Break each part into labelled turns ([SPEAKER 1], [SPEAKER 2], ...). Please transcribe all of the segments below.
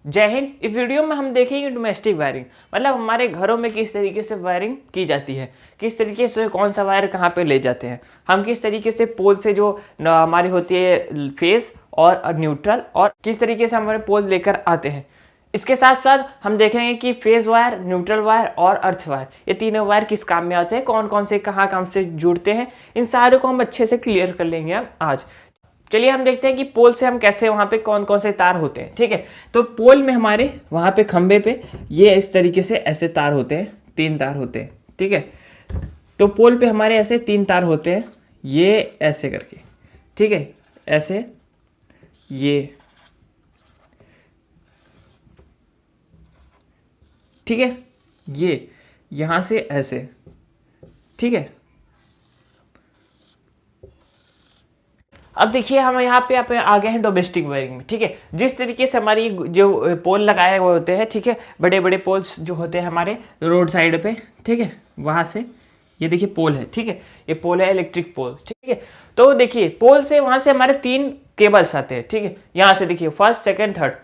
[SPEAKER 1] जय हिंद। इस वीडियो में हम देखेंगे डोमेस्टिक वायरिंग, मतलब हमारे घरों में किस तरीके से वायरिंग की जाती है, किस तरीके से कौन सा वायर कहाँ पे ले जाते हैं, हम किस तरीके से पोल से जो हमारी होती है फेस और न्यूट्रल, और किस तरीके से हमारे पोल लेकर आते हैं। इसके साथ साथ हम देखेंगे कि फेज वायर, न्यूट्रल वायर और अर्थ वायर, ये तीनों वायर किस काम में आते हैं, कौन कौन से कहाँ काम से जुड़ते हैं, इन सारे को हम अच्छे से क्लियर कर लेंगे हम आज। चलिए हम देखते हैं कि पोल से हम कैसे, वहाँ पे कौन कौन से तार होते हैं। ठीक है, तो पोल में हमारे वहाँ पे खंबे पे ये इस तरीके से ऐसे तार होते हैं, 3 तार होते हैं। ठीक है, तो पोल पे हमारे ऐसे 3 तार होते हैं, ये ऐसे करके। ठीक है, ऐसे ये, ठीक है, ये यहाँ से ऐसे। ठीक है, अब देखिए हम यहाँ पे आ गए हैं डोमेस्टिक वायरिंग में। ठीक है, जिस तरीके से हमारी जो पोल लगाए हुए होते हैं, ठीक है, बड़े बड़े पोल्स जो होते हैं हमारे रोड साइड पे, ठीक है, वहाँ से ये देखिए पोल है। ठीक है, ये पोल है इलेक्ट्रिक पोल। ठीक है, तो देखिए पोल से वहाँ से हमारे 3 केबल्स आते हैं। ठीक है, यहाँ से देखिए फर्स्ट, सेकेंड, थर्ड,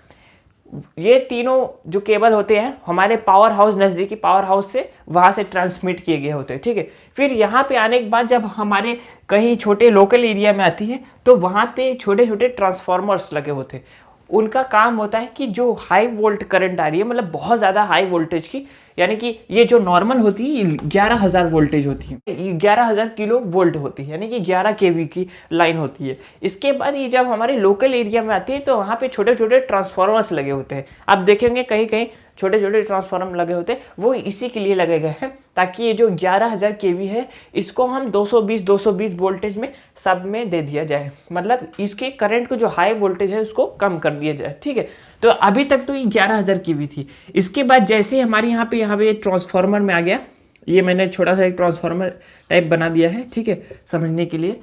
[SPEAKER 1] ये तीनों जो केबल होते हैं हमारे पावर हाउस, नज़दीकी पावर हाउस से वहाँ से ट्रांसमिट किए गए होते हैं। ठीक है, फिर यहाँ पे आने के बाद जब हमारे कहीं छोटे लोकल एरिया में आती है तो वहाँ पे छोटे छोटे ट्रांसफार्मर्स लगे होते हैं। उनका काम होता है कि जो हाई वोल्ट करंट आ रही है, मतलब बहुत ज़्यादा हाई वोल्टेज की, यानी कि ये जो नॉर्मल होती है 11,000 वोल्टेज होती है, 11,000 किलो वोल्ट होती है, यानी कि 11 केवी की लाइन होती है। इसके बाद ये जब हमारे लोकल एरिया में आती है तो वहाँ पे छोटे छोटे ट्रांसफार्मर्स लगे होते हैं। आप देखेंगे कहीं कहीं छोटे छोटे ट्रांसफार्मर लगे होते हैं, वो इसी के लिए लगे गए हैं ताकि ये जो 11,000 केवी है इसको हम 220 वोल्टेज में सब में दे दिया जाए, मतलब इसके करंट को जो हाई वोल्टेज है उसको कम कर दिया जाए। ठीक है, तो अभी तक तो ये 11,000 केवी थी। इसके बाद जैसे हमारे यहाँ पे ट्रांसफार्मर में आ गया, ये मैंने छोटा सा एक ट्रांसफार्मर टाइप बना दिया है, ठीक है, समझने के लिए।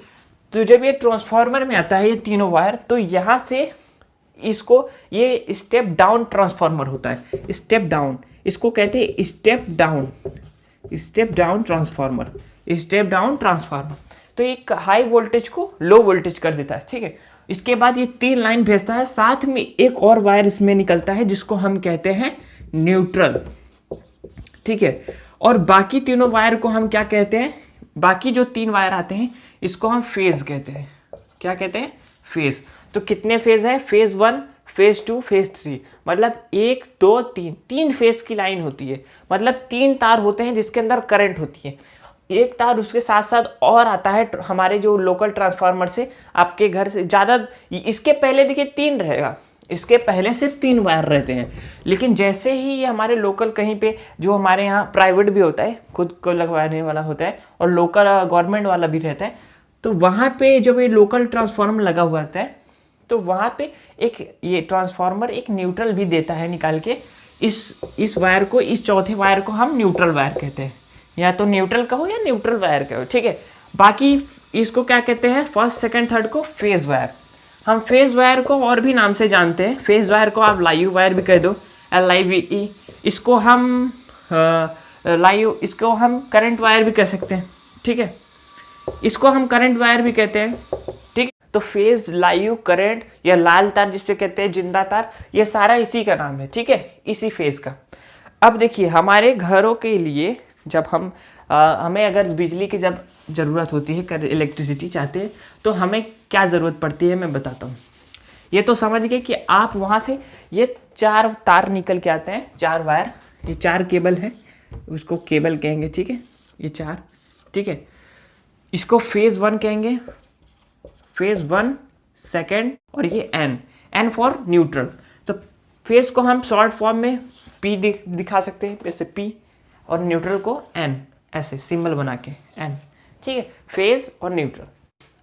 [SPEAKER 1] तो जब ये ट्रांसफार्मर में आता है ये तीनों वायर, तो यहाँ से इसको ये स्टेप डाउन ट्रांसफार्मर होता है, स्टेप डाउन, इसको कहते हैं step down transformer, step down transformer. तो एक हाई वोल्टेज को लो वोल्टेज कर देता है। ठीक है, इसके बाद ये 3 लाइन भेजता है, साथ में एक और वायर इसमें निकलता है जिसको हम कहते हैं न्यूट्रल। ठीक है, और बाकी तीनों वायर को हम क्या कहते हैं, बाकी जो 3 वायर आते हैं इसको हम फेज कहते हैं। क्या कहते हैं? फेज। तो कितने फेज है? फेज 1, फेज 2, फेज 3, मतलब 1 2 3 फेज की लाइन होती है, मतलब 3 तार होते हैं जिसके अंदर करंट होती है। एक तार उसके साथ साथ और आता है हमारे जो लोकल ट्रांसफार्मर से, आपके घर से ज़्यादा। इसके पहले देखिए 3 रहेगा, इसके पहले से 3 वायर रहते हैं, लेकिन जैसे ही ये हमारे लोकल कहीं पे, जो हमारे यहाँ प्राइवेट भी होता है, खुद को लगवाने वाला होता है, और लोकल गवर्नमेंट वाला भी रहता है, तो वहाँ पे जब ये लोकल ट्रांसफार्मर लगा हुआ होता है तो वहाँ पे एक ये ट्रांसफार्मर एक न्यूट्रल भी देता है निकाल के। इस वायर को, इस चौथे वायर को हम न्यूट्रल वायर कहते हैं, या तो न्यूट्रल कहो या न्यूट्रल वायर कहो। ठीक है, बाकी इसको क्या कहते हैं, फर्स्ट, सेकंड, थर्ड को फेज वायर। हम फेज वायर को और भी नाम से जानते हैं, फेज वायर को आप लाइव वायर भी कह दो, LIVE। इसको हम इसको हम करंट वायर भी कह सकते हैं। ठीक है, इसको हम करंट वायर भी कहते हैं। ठीक है, तो फेज, लाइव, करंट या लाल तार जिससे कहते हैं जिंदा तार, ये सारा इसी का नाम है। ठीक है, इसी फेज का। अब देखिए हमारे घरों के लिए जब हम हमें अगर बिजली की जब ज़रूरत होती है, इलेक्ट्रिसिटी चाहते हैं, तो हमें क्या ज़रूरत पड़ती है मैं बताता हूँ। ये तो समझ गए कि आप वहाँ से ये 4 तार निकल के आते हैं, 4 वायर, ये 4 केबल है, उसको केबल कहेंगे। ठीक है, ये 4, ठीक है, इसको फेज 1 कहेंगे, फेज 1, सेकेंड, और ये N फॉर न्यूट्रल। तो फेज को हम शॉर्ट फॉर्म में P दिखा सकते हैं, जैसे P, और न्यूट्रल को N, ऐसे सिंबल बना के N। ठीक है, फेज और न्यूट्रल।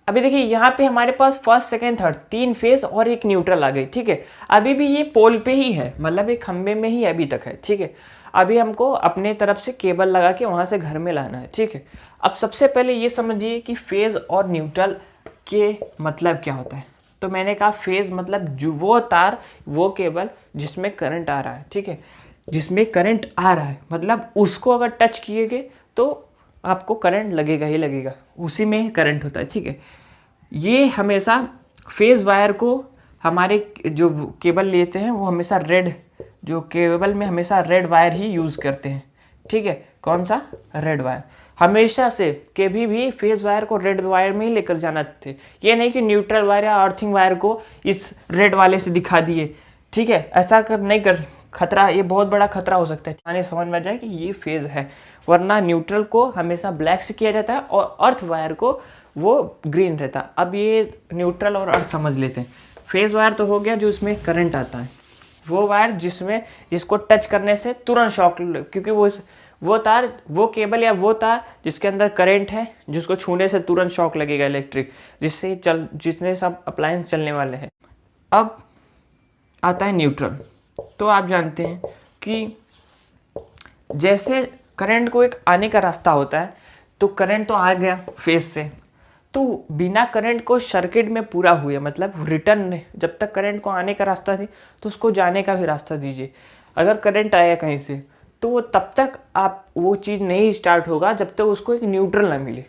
[SPEAKER 1] अभी देखिए यहाँ पे हमारे पास फर्स्ट, सेकेंड, थर्ड 3 फेज और एक न्यूट्रल आ गई। ठीक है, अभी भी ये पोल पे ही है, मतलब एक खंबे में ही अभी तक है। ठीक है, अभी हमको अपने तरफ से केबल लगा के वहाँ से घर में लाना है। ठीक है, अब सबसे पहले ये समझिए कि फेज और न्यूट्रल के मतलब क्या होता है। तो मैंने कहा फेज मतलब जो वो तार, वो केबल जिसमें करंट आ रहा है। ठीक है, जिसमें करंट आ रहा है, मतलब उसको अगर टच किएगे तो आपको करंट लगेगा ही लगेगा, उसी में करंट होता है। ठीक है, ये हमेशा फेज वायर को हमारे जो केबल लेते हैं वो हमेशा रेड, जो केबल में हमेशा रेड वायर ही यूज़ करते हैं, ठीक है। कौन सा? Red wire. हमेशा से कभी भी फेज वायर को रेड वायर में ही लेकर जाना थे, ये नहीं कि न्यूट्रल वायर या अर्थिंग वायर को इस रेड वाले से दिखा दिए, ठीक है। ऐसा नहीं कर, खतरा, ये बहुत बड़ा खतरा हो सकता है। आने समझ में आ जाए कि ये फेज है, वरना न्यूट्रल को हमेशा ब्लैक से किया जाता है और अर्थ वायर को वो ग्रीन रहता है। अब ये न्यूट्रल और अर्थ समझ लेते हैं। फेज वायर तो हो गया जो इसमें करंट आता है, वो वायर जिसको टच करने से तुरंत शॉक, क्योंकि वो तार, वो केबल या वो तार जिसके अंदर करंट है, जिसको छूने से तुरंत शॉक लगेगा इलेक्ट्रिक, जिसने सब अप्लायंस चलने वाले हैं। अब आता है न्यूट्रल। तो आप जानते हैं कि जैसे करंट को एक आने का रास्ता होता है, तो करंट तो आ गया फेज से, तो बिना करंट को सर्किट में पूरा हुए, मतलब रिटर्न, जब तक करंट को आने का रास्ता थी तो उसको जाने का भी रास्ता दीजिए। अगर करंट आया कहीं से तो वो तब तक आप वो चीज़ नहीं स्टार्ट होगा जब तक उसको एक न्यूट्रल ना मिले।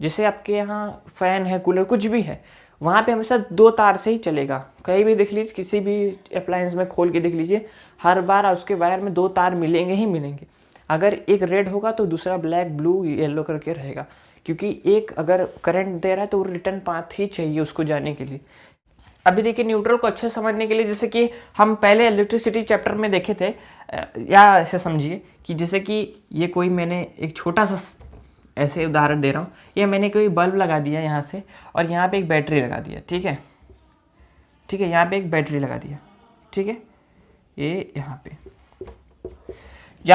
[SPEAKER 1] जैसे आपके यहाँ फैन है, कूलर, कुछ भी है, वहाँ पे हमेशा 2 तार से ही चलेगा। कहीं भी देख लीजिए, किसी भी अप्लायंस में खोल के देख लीजिए, हर बार उसके वायर में 2 तार मिलेंगे ही मिलेंगे। अगर एक रेड होगा तो दूसरा ब्लैक, ब्लू, येलो करके रहेगा, क्योंकि एक अगर करंट दे रहा है तो रिटर्न पाथ ही चाहिए उसको जाने के लिए। अभी देखिए न्यूट्रल को अच्छे समझने के लिए, जैसे कि हम पहले इलेक्ट्रिसिटी चैप्टर में देखे थे, या ऐसे समझिए कि जैसे कि ये कोई, मैंने एक छोटा सा ऐसे उदाहरण दे रहा हूँ, ये मैंने कोई बल्ब लगा दिया यहाँ से और यहाँ पे एक बैटरी लगा दिया, ठीक है, ठीक है, यहाँ पे एक बैटरी लगा दिया, ठीक है, ये यहाँ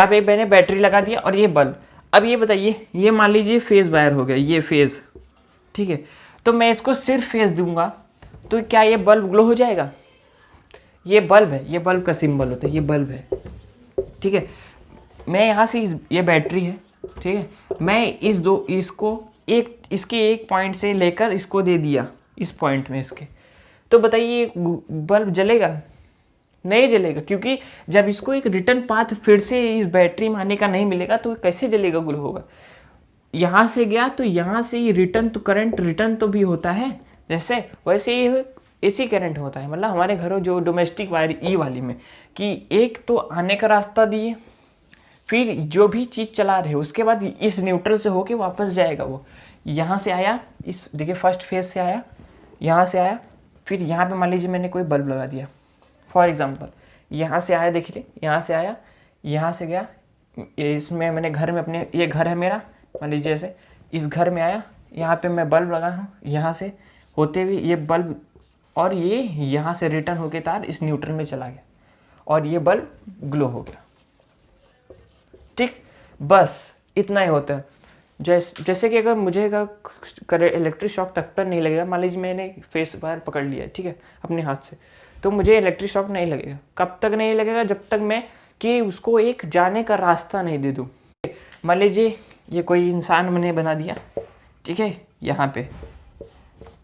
[SPEAKER 1] पे मैंने बैटरी लगा दिया और ये बल्ब। अब ये बताइए, ये मान लीजिए फेज वायर हो गया, ये फेज, ठीक है, तो मैं इसको सिर्फ फेज दूंगा तो क्या ये बल्ब ग्लो हो जाएगा? ये बल्ब है, ये बल्ब का सिंबल होता है, ये बल्ब है, ठीक है। मैं यहाँ से ये बैटरी है, ठीक है, मैं इसके एक पॉइंट से लेकर इसको दे दिया इस पॉइंट में इसके, तो बताइए बल्ब जलेगा? नहीं जलेगा, क्योंकि जब इसको एक रिटर्न पाथ फिर से इस बैटरी में आने का नहीं मिलेगा तो कैसे जलेगा, ग्लो होगा? यहाँ से गया तो यहाँ से ये रिटर्न, तो करंट रिटर्न तो भी होता है, जैसे वैसे ही एसी करंट होता है। मतलब हमारे घरों जो डोमेस्टिक वायर ई वाली में, कि एक तो आने का रास्ता दिए, फिर जो भी चीज़ चला रहे उसके बाद इस न्यूट्रल से होके वापस जाएगा। वो यहाँ से आया, इस देखिए फर्स्ट फेज से आया, यहाँ से आया, फिर यहाँ पे मान लीजिए मैंने कोई बल्ब लगा दिया फॉर एग्जांपल, यहाँ से आया, देखिए यहाँ से आया, यहाँ से गया, इसमें मैंने घर में अपने, ये घर है मेरा, मान लीजिए ऐसे, इस घर में आया, यहाँ पे मैं बल्ब लगा हूँ, यहाँ से होते हुए ये बल्ब, और ये यहाँ से रिटर्न होके तार इस न्यूट्रल में चला गया और ये बल्ब ग्लो हो गया, ठीक। बस इतना ही होता है। जैसे कि अगर मुझे इलेक्ट्रिक शॉक तक पर नहीं लगेगा, मान लीजिए मैंने फेस वायर पकड़ लिया, ठीक है, अपने हाथ से, तो मुझे इलेक्ट्रिक शॉक नहीं लगेगा। कब तक नहीं लगेगा? जब तक मैं कि उसको एक जाने का रास्ता नहीं दे दूँ। मान लीजिए ये कोई इंसान मैंने बना दिया, ठीक है, यहाँ पे,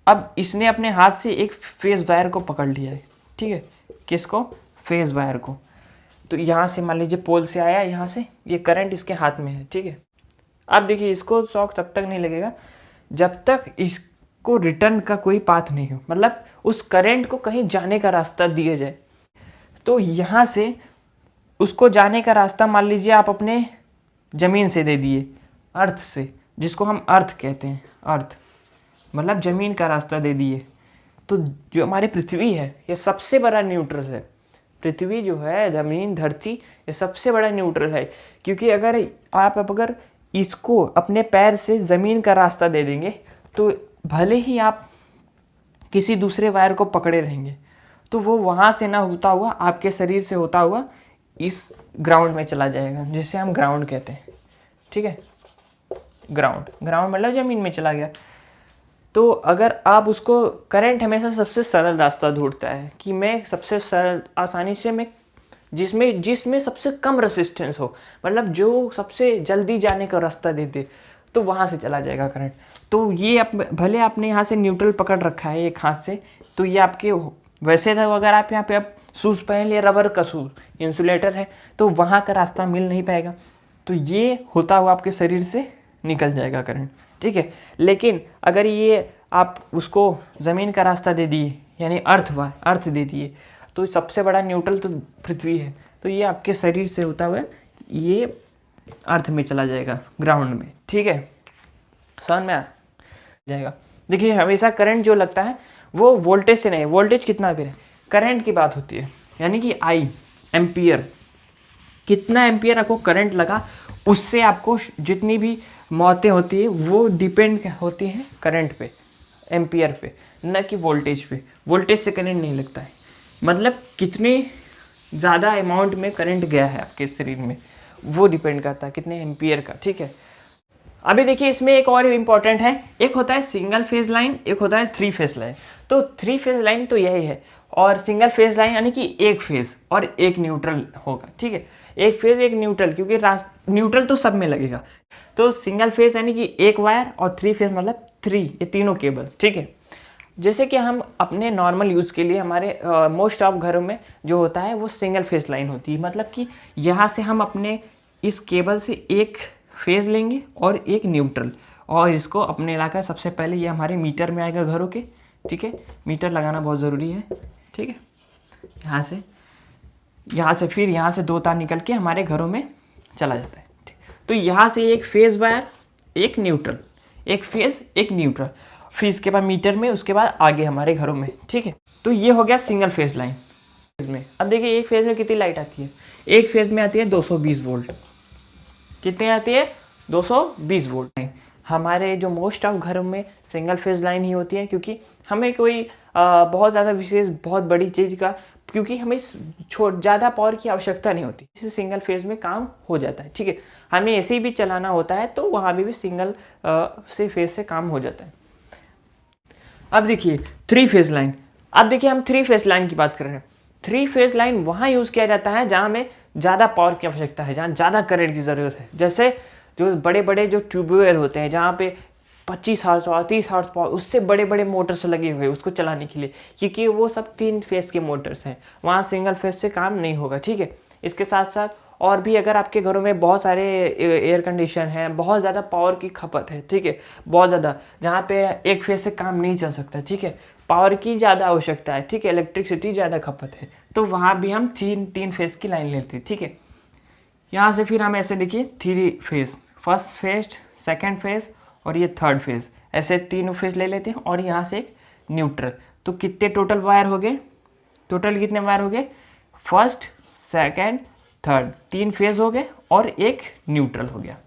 [SPEAKER 1] अब इसने अपने हाथ से एक फेज वायर को पकड़ लिया है, ठीक है, किसको? फेज वायर को। तो यहाँ से मान लीजिए पोल से आया, यहाँ से ये करंट इसके हाथ में है, ठीक है। अब देखिए इसको शॉक तब तक नहीं लगेगा जब तक इसको रिटर्न का कोई पाथ नहीं हो, मतलब उस करंट को कहीं जाने का रास्ता दिया जाए। तो यहाँ से उसको जाने का रास्ता मान लीजिए आप अपने ज़मीन से दे दिए, अर्थ से, जिसको हम अर्थ कहते हैं, अर्थ मतलब ज़मीन का रास्ता दे दिए। तो जो हमारी पृथ्वी है ये सबसे बड़ा न्यूट्रल है। पृथ्वी जो है, ज़मीन, धरती, ये सबसे बड़ा न्यूट्रल है, क्योंकि अगर आप इसको अपने पैर से ज़मीन का रास्ता दे देंगे तो भले ही आप किसी दूसरे वायर को पकड़े रहेंगे तो वो वहाँ से ना होता हुआ आपके शरीर से होता हुआ इस ग्राउंड में चला जाएगा, जिसे हम ग्राउंड कहते हैं, ठीक है। ग्राउंड मतलब ज़मीन में चला गया। तो अगर आप उसको, करंट हमेशा सबसे सरल रास्ता ढूंढता है कि मैं सबसे सरल, आसानी से मैं जिसमें सबसे कम रेसिस्टेंस हो, मतलब जो सबसे जल्दी जाने का रास्ता दे दे, तो वहाँ से चला जाएगा करंट। तो ये भले आपने यहाँ से न्यूट्रल पकड़ रखा है एक हाथ से, तो ये आपके, वैसे तो अगर आप यहाँ पे अब शूज़ पहन लिए, रबर का शूज़, इंसुलेटर है, तो वहाँ का रास्ता मिल नहीं पाएगा, तो ये होता हुआ आपके शरीर से निकल जाएगा करंट, ठीक है। लेकिन अगर ये आप उसको ज़मीन का रास्ता दे दिए, यानी अर्थ देती है। तो सबसे बड़ा न्यूट्रल तो पृथ्वी है, तो ये आपके शरीर से होता हुआ ये अर्थ में चला जाएगा, ग्राउंड में, ठीक है, समझ में आ जाएगा। देखिए हमेशा करंट जो लगता है वो वोल्टेज से नहीं, वोल्टेज कितना भी है, करंट की बात होती है, यानी कि आई एम्पियर, कितना एम्पियर आपको करंट लगा उससे आपको जितनी भी मौतें होती है वो डिपेंड होती हैं करंट पे, एम्पियर पे, न कि वोल्टेज पे। वोल्टेज से करंट नहीं लगता है, मतलब कितने ज़्यादा अमाउंट में करंट गया है आपके शरीर में वो डिपेंड करता है कितने एम्पियर का, ठीक है। अभी देखिए इसमें एक और इम्पॉर्टेंट है, एक होता है सिंगल फेज लाइन, एक होता है 3 फेज लाइन। तो 3 फेज लाइन तो यही है, और सिंगल फेज लाइन यानी कि एक फेज और एक न्यूट्रल होगा, ठीक है, एक फेज एक न्यूट्रल, क्योंकि न्यूट्रल तो सब में लगेगा। तो सिंगल फेज यानी कि एक वायर, और 3 फेज मतलब 3, ये तीनों केबल, ठीक है। जैसे कि हम अपने नॉर्मल यूज़ के लिए हमारे मोस्ट ऑफ घरों में जो होता है वो सिंगल फेज लाइन होती है, मतलब कि यहाँ से हम अपने इस केबल से एक फेज लेंगे और एक न्यूट्रल, और इसको अपने इलाका सबसे पहले ये हमारे मीटर में आएगा घरों के, ठीक है, मीटर लगाना बहुत ज़रूरी है, ठीक है। यहाँ से फिर यहाँ से 2 तार निकल के हमारे घरों में चला जाता है, ठीक। तो यहाँ से एक फेज वायर, एक न्यूट्रल, एक फेज एक न्यूट्रल, फिर इसके बाद मीटर में, उसके बाद आगे हमारे घरों में, ठीक है। तो ये हो गया सिंगल फेज लाइन में। अब देखिए एक फेज में कितनी लाइट आती है, एक फेज में आती है 220 वोल्ट, कितनी आती है 220 वोल्ट। हमारे जो मोस्ट ऑफ घरों में सिंगल फेज लाइन ही होती है, क्योंकि हमें कोई बहुत ज़्यादा विशेष बहुत बड़ी चीज़ का, क्योंकि हमें ज़्यादा पावर की आवश्यकता नहीं होती, इससे सिंगल फेज में काम हो जाता है, ठीक है। हमें ऐसे भी चलाना होता है तो वहाँ भी सिंगल से फेज से काम हो जाता है। अब देखिए 3 फेज लाइन, अब देखिए हम 3 फेज लाइन की बात कर रहे हैं। 3 फेज लाइन वहाँ यूज़ किया जाता है जहाँ हमें ज़्यादा पावर की आवश्यकता है, जहाँ ज़्यादा करंट की ज़रूरत है। जैसे जो बड़े बड़े जो ट्यूबवेल होते हैं जहाँ पे 25 हॉर्स पावर 30 हॉर्स पावर, उससे बड़े बड़े मोटर्स लगे हुए उसको चलाने के लिए, क्योंकि वो सब 3 फेज के मोटर्स हैं, वहाँ सिंगल फेज से काम नहीं होगा, ठीक है। इसके साथ साथ और भी अगर आपके घरों में बहुत सारे एयर कंडीशन हैं, बहुत ज़्यादा पावर की खपत है, ठीक है, बहुत ज़्यादा, जहाँ पे एक फेज से काम नहीं चल सकता, ठीक है, पावर की ज़्यादा आवश्यकता है, ठीक है, इलेक्ट्रिसिटी ज़्यादा खपत है, तो वहाँ भी हम 3 फेज की लाइन लेते हैं, ठीक है। यहाँ से फिर हम ऐसे देखिए 3 phase, first phase, second phase और ये 3rd फेज, ऐसे 3 फेज ले लेते हैं, और यहाँ से एक न्यूट्रल। तो कितने टोटल वायर हो गए, टोटल कितने वायर हो गए, फर्स्ट सेकेंड 3rd, 3 फेज हो गए और एक न्यूट्रल हो गया।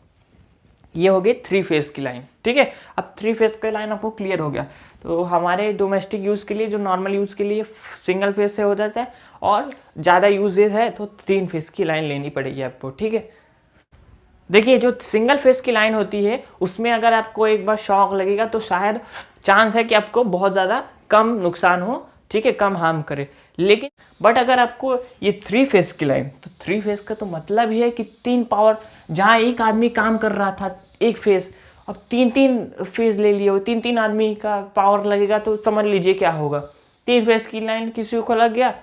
[SPEAKER 1] ये हो गई 3 फेज की लाइन, ठीक है। अब 3 फेज की लाइन आपको क्लियर हो गया। तो हमारे डोमेस्टिक यूज़ के लिए, जो नॉर्मल यूज़ के लिए सिंगल फेज से हो जाता है, और ज़्यादा यूजेज है तो 3 फेज की लाइन लेनी पड़ेगी आपको, ठीक है। देखिए जो सिंगल फेज की लाइन होती है उसमें अगर आपको एक बार शॉक लगेगा तो शायद चांस है कि आपको बहुत ज़्यादा कम नुकसान हो, ठीक है, कम हार्म करे। लेकिन बट अगर आपको ये 3 फेज की लाइन, तो 3 फेज का तो मतलब ही है कि 3 पावर, जहाँ एक आदमी काम कर रहा था एक फेज, अब 3 फेज ले लिए, 3 आदमी का पावर लगेगा, तो समझ लीजिए क्या होगा। 3 फेज की लाइन किसी को लग गया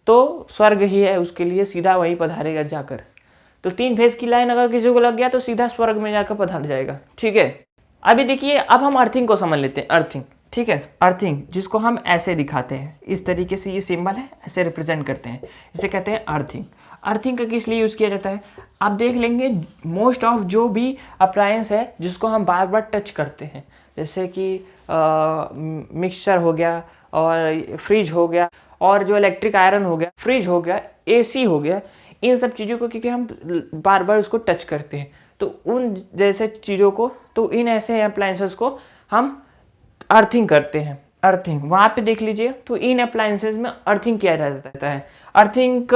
[SPEAKER 1] तो स्वर्ग ही है उसके लिए, सीधा वहीं पधारेगा जाकर। तो 3 फेज की लाइन अगर किसी को लग गया तो सीधा स्वर्ग में जाकर पधार जाएगा, ठीक है। अभी देखिए अब हम अर्थिंग को समझ लेते हैं, अर्थिंग, ठीक है। अर्थिंग जिसको हम ऐसे दिखाते हैं, इस तरीके से ये सिंबल है, ऐसे रिप्रेजेंट करते हैं, इसे कहते हैं अर्थिंग। अर्थिंग का किस लिए यूज़ किया जाता है, आप देख लेंगे मोस्ट ऑफ जो भी अप्लायंस है जिसको हम बार बार टच करते हैं, जैसे कि मिक्सचर हो गया, और फ्रिज हो गया, और जो इलेक्ट्रिक आयरन हो गया, फ्रिज हो गया, AC हो गया, इन सब चीज़ों को क्योंकि हम बार बार उसको टच करते हैं, तो उन जैसे चीज़ों को, तो इन ऐसे अप्लायंसेस को हम अर्थिंग करते हैं। अर्थिंग वहाँ पे देख लीजिए, तो इन अप्लायंसेस में अर्थिंग किया जाता है। अर्थिंग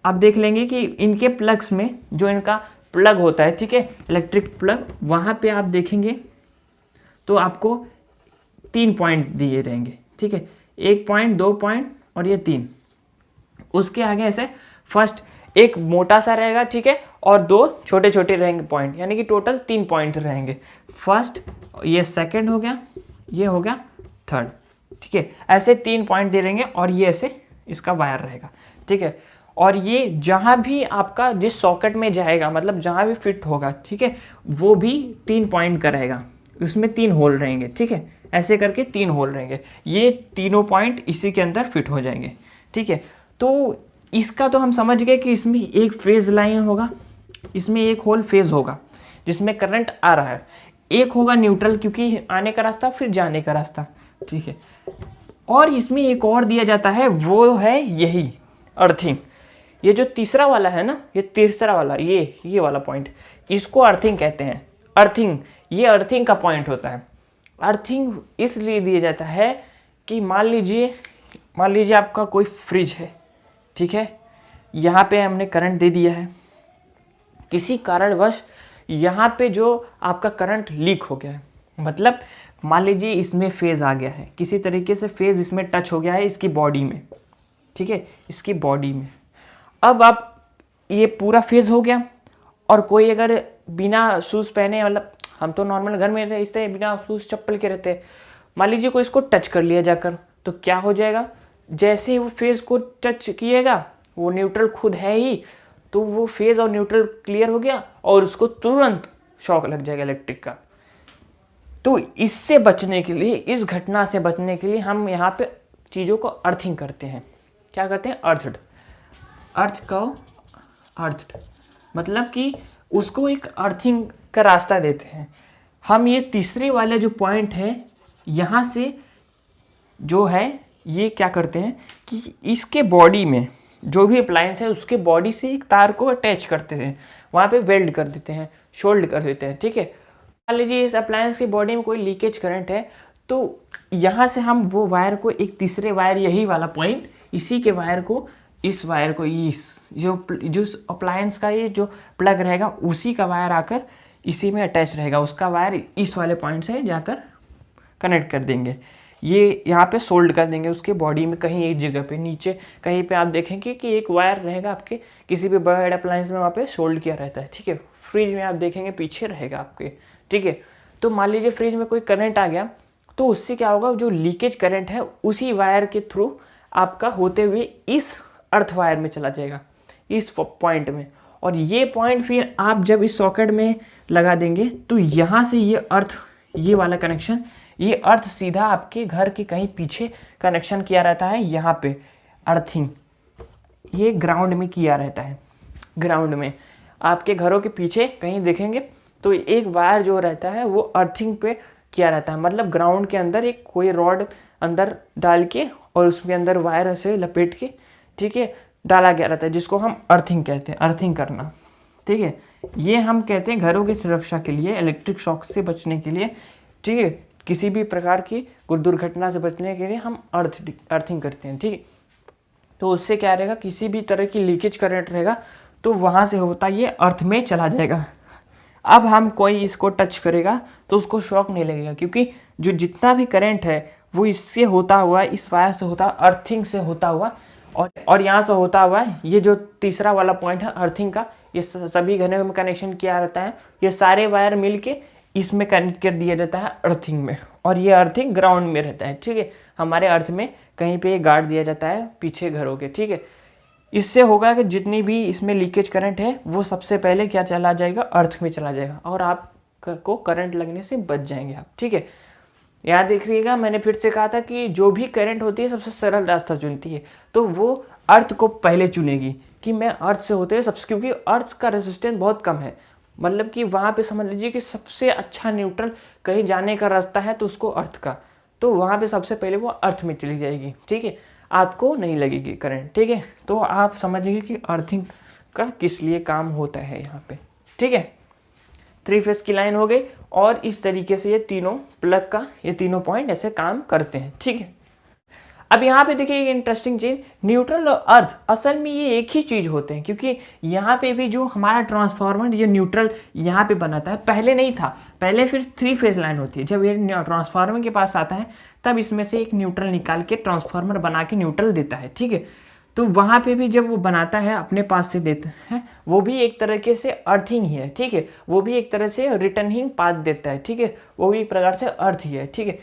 [SPEAKER 1] आप देख लेंगे कि इनके प्लग्स में जो इनका प्लग होता है, ठीक है, इलेक्ट्रिक प्लग, वहाँ पे आप देखेंगे तो आपको 3 पॉइंट दिए रहेंगे, ठीक है, 1 पॉइंट, 2 पॉइंट और ये 3। उसके आगे ऐसे फर्स्ट एक मोटा सा रहेगा, ठीक है, और 2 छोटे छोटे रहेंगे पॉइंट, यानी कि टोटल 3 पॉइंट रहेंगे। फर्स्ट, ये सेकंड हो गया, ये हो गया 3rd, ठीक है, ऐसे 3 पॉइंट दे रहेंगे, और ये ऐसे इसका वायर रहेगा, ठीक है। और ये जहाँ भी आपका जिस सॉकेट में जाएगा, मतलब जहाँ भी फिट होगा, ठीक है, वो भी 3 पॉइंट का रहेगा, उसमें 3 होल रहेंगे, ठीक है, ऐसे करके 3 होल रहेंगे, ये तीनों पॉइंट इसी के अंदर फिट हो जाएंगे, ठीक है। तो इसका तो हम समझ गए कि इसमें एक फेज लाइन होगा, इसमें एक होल फेज होगा जिसमें करंट आ रहा है, एक होगा न्यूट्रल क्योंकि आने का रास्ता फिर जाने का रास्ता, ठीक है। और इसमें एक और दिया जाता है, वो है यही अर्थिंग। ये जो तीसरा वाला है ना, ये तीसरा वाला, ये वाला पॉइंट, इसको अर्थिंग कहते हैं। अर्थिंग, ये अर्थिंग का पॉइंट होता है। अर्थिंग इसलिए दिया जाता है कि मान लीजिए आपका कोई फ्रिज है, ठीक है, यहाँ पे हमने करंट दे दिया है, किसी कारणवश यहाँ पे जो आपका करंट लीक हो गया है, मतलब मान लीजिए इसमें फेज आ गया है, किसी तरीके से फेज इसमें टच हो गया है इसकी बॉडी में, ठीक है, इसकी बॉडी में। अब आप ये पूरा फेज हो गया और कोई अगर बिना शूज़ पहने, मतलब हम तो नॉर्मल घर में रहते बिना शूज़ चप्पल के रहते हैं, मान लीजिए कोई इसको टच कर लिया जाकर, तो क्या हो जाएगा, जैसे ही वो फेज को टच किएगा, वो न्यूट्रल खुद है ही, तो वो फेज और न्यूट्रल क्लियर हो गया और उसको तुरंत शॉक लग जाएगा इलेक्ट्रिक का। तो इससे बचने के लिए, इस घटना से बचने के लिए हम यहाँ पे चीज़ों को अर्थिंग करते हैं। क्या करते हैं? अर्थड, मतलब कि उसको एक अर्थिंग का रास्ता देते हैं हम। ये तीसरे वाले जो पॉइंट है, यहाँ से जो है ये क्या करते हैं कि इसके बॉडी में जो भी अप्लायंस है उसके बॉडी से एक तार को अटैच करते हैं, वहाँ पे वेल्ड कर देते हैं, शोल्ड कर देते हैं, ठीक है। मान लीजिए इस अप्लायंस की बॉडी में कोई लीकेज करंट है, तो यहाँ से हम वो वायर को, एक तीसरे वायर, यही वाला पॉइंट, इसी के वायर को, इस वायर को, इस जो अप्लायंस का ये जो प्लग रहेगा उसी का वायर आकर इसी में अटैच रहेगा, उसका वायर इस वाले पॉइंट से जाकर कनेक्ट कर देंगे, ये यहाँ पे सोल्ड कर देंगे उसके बॉडी में, कहीं एक जगह पे नीचे कहीं पे आप देखेंगे कि एक वायर रहेगा आपके किसी भी बड़े अप्लायंस में, वहाँ पे सोल्ड किया रहता है, ठीक है। फ्रिज में आप देखेंगे पीछे रहेगा आपके, ठीक है। तो मान लीजिए फ्रिज में कोई करंट आ गया, तो उससे क्या होगा, जो लीकेज करंट है उसी वायर के थ्रू आपका होते हुए इस अर्थ वायर में चला जाएगा, इस पॉइंट में। और ये पॉइंट फिर आप जब इस सॉकेट में लगा देंगे तो यहाँ से ये अर्थ, ये वाला कनेक्शन, ये अर्थ सीधा आपके घर के कहीं पीछे कनेक्शन किया रहता है, यहाँ पे अर्थिंग ये ग्राउंड में किया रहता है। ग्राउंड में आपके घरों के पीछे कहीं देखेंगे तो एक वायर जो रहता है वो अर्थिंग पे किया रहता है, मतलब ग्राउंड के अंदर एक कोई रॉड अंदर डाल के और उसके अंदर वायर से लपेट के, ठीक है, डाला गया रहता है, जिसको हम अर्थिंग कहते हैं, अर्थिंग करना, ठीक है। ये हम कहते हैं घरों की सुरक्षा के लिए, इलेक्ट्रिक शॉक से बचने के लिए, ठीक है, किसी भी प्रकार की दुर्घटना से बचने के लिए हम अर्थिंग करते हैं, ठीक है। तो उससे क्या रहेगा, किसी भी तरह की लीकेज करंट रहेगा तो वहाँ से होता ये अर्थ में चला जाएगा। अब हम कोई इसको टच करेगा तो उसको शॉक नहीं लगेगा, क्योंकि जो जितना भी करंट है वो इससे होता हुआ, इस वायर से होता, अर्थिंग से होता हुआ और यहाँ से होता हुआ, ये जो तीसरा वाला पॉइंट है अर्थिंग का, ये सभी घरों में कनेक्शन किया रहता है, ये सारे वायर मिल के इसमें कनेक्ट कर दिया जाता है अर्थिंग में, और ये अर्थिंग ग्राउंड में रहता है, ठीक है। हमारे अर्थ में कहीं पे गाड़ दिया जाता है पीछे घरों के, ठीक है। इससे होगा कि जितनी भी इसमें लीकेज करंट है वो सबसे पहले क्या चला जाएगा, अर्थ में चला जाएगा और आपको करंट लगने से बच जाएंगे आप, ठीक है। याद देखिएगा, मैंने फिर से कहा था कि जो भी करंट होती है सबसे सरल रास्ता चुनती है, तो वो अर्थ को पहले चुनेगी कि मैं अर्थ से होते हैं सबसे, क्योंकि अर्थ का रेजिस्टेंस बहुत कम है, मतलब कि वहाँ पे समझ लीजिए कि सबसे अच्छा न्यूट्रल कहीं जाने का रास्ता है तो उसको अर्थ का, तो वहाँ पे सबसे पहले वो अर्थ में चली जाएगी, ठीक है, आपको नहीं लगेगी करंट, ठीक है। तो आप समझिए कि अर्थिंग का किस लिए काम होता है यहाँ पे, ठीक है। 3 फेज की लाइन हो गई और इस तरीके से ये तीनों प्लग का, ये तीनों पॉइंट ऐसे काम करते हैं, ठीक है। अब यहाँ पे देखिए एक इंटरेस्टिंग चीज़, न्यूट्रल और अर्थ असल में ये एक ही चीज़ होते हैं, क्योंकि यहाँ पे भी जो हमारा ट्रांसफार्मर ये न्यूट्रल यहाँ पे बनाता है, पहले नहीं था, पहले फिर 3 फेज लाइन होती है, जब ये ट्रांसफार्मर के पास आता है तब इसमें से एक न्यूट्रल निकाल के ट्रांसफार्मर बना के न्यूट्रल देता है, ठीक है। तो वहाँ पे भी जब वो बनाता है अपने पास से देता है, वो भी एक तरीके से अर्थिंग ही है, ठीक है, वो भी एक तरह से रिटर्निंग पाथ देता है, ठीक है, वो भी एक प्रकार से अर्थ ही है, ठीक है।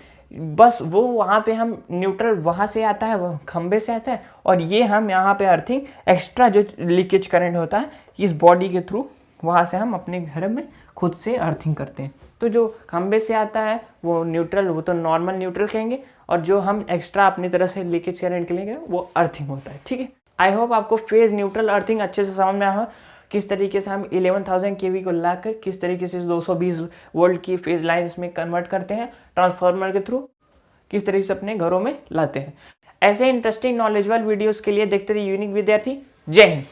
[SPEAKER 1] बस वो वहाँ पे हम न्यूट्रल वहाँ से आता है, वो खंबे से आता है, और ये हम यहाँ पे अर्थिंग एक्स्ट्रा जो लीकेज करंट होता है इस बॉडी के थ्रू, वहाँ से हम अपने घर में खुद से अर्थिंग करते हैं, तो जो खंबे से आता है वो न्यूट्रल, वो तो नॉर्मल न्यूट्रल कहेंगे, और जो हम एक्स्ट्रा अपनी तरह से लीकेज करंट के लेंगे वो अर्थिंग होता है। ठीक है, आई होप आपको फेज न्यूट्रल अर्थिंग अच्छे से समझ में आया, किस तरीके से हम 11,000 kV को लाकर किस तरीके से 220 वोल्ट की फेज लाइन इसमें कन्वर्ट करते हैं ट्रांसफार्मर के थ्रू, किस तरीके से अपने घरों में लाते हैं। ऐसे इंटरेस्टिंग नॉलेजेबल वीडियोस के लिए देखते रहिए यूनिक विद्यार्थी। जय हिंद।